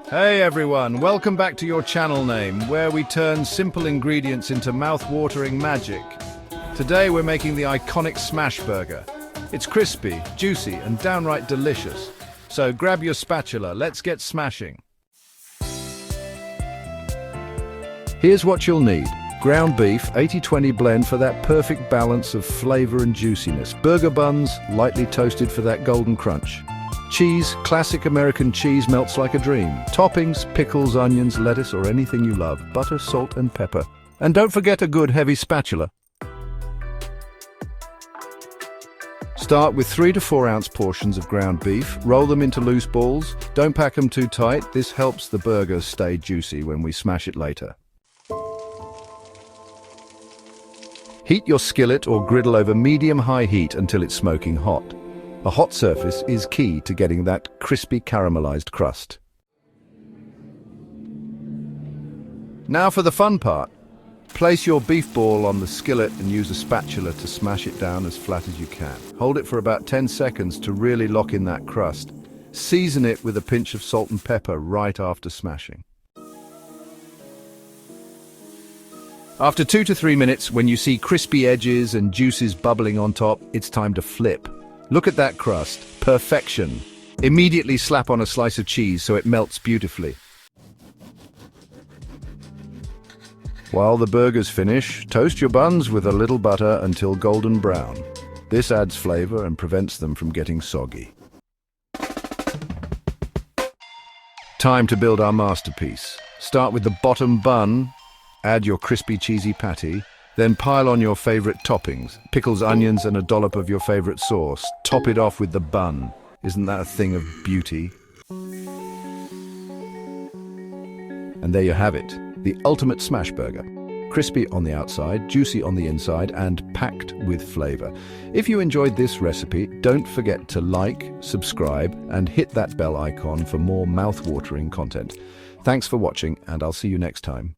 Hey everyone, welcome back to your channel name, where we turn simple ingredients into mouth-watering magic. Today we're making the iconic smash burger. It's crispy, juicy, and downright delicious. So grab your spatula, let's get smashing. Here's what you'll need. Ground beef, 80-20 blend for that perfect balance of flavor and juiciness. Burger buns, lightly toasted for that golden crunch. Cheese, classic American cheese, melts like a dream. Toppings, pickles, onions, lettuce, or anything you love. Butter, salt, and pepper. And don't forget a good heavy spatula. Start with 3 to 4 ounce portions of ground beef. Roll them into loose balls. Don't pack them too tight. This helps the burger stay juicy when we smash it later. Heat your skillet or griddle over medium-high heat until it's smoking hot. A hot surface is key to getting that crispy caramelized crust. Now for the fun part. Place your beef ball on the skillet and use a spatula to smash it down as flat as you can. Hold it for about 10 seconds to really lock in that crust. Season it with a pinch of salt and pepper right after smashing. After 2 to 3 minutes, when you see crispy edges and juices bubbling on top, it's time to flip. Look at that crust. Perfection. Immediately slap on a slice of cheese so it melts beautifully. While the burgers finish, toast your buns with a little butter until golden brown. This adds flavor and prevents them from getting soggy. Time to build our masterpiece. Start with the bottom bun. Add your crispy cheesy patty. Then pile on your favorite toppings, pickles, onions, and a dollop of your favorite sauce. Top it off with the bun. Isn't that a thing of beauty? And there you have it, the ultimate smash burger. Crispy on the outside, juicy on the inside, and packed with flavor. If you enjoyed this recipe, don't forget to like, subscribe, and hit that bell icon for more mouth-watering content. Thanks for watching, and I'll see you next time.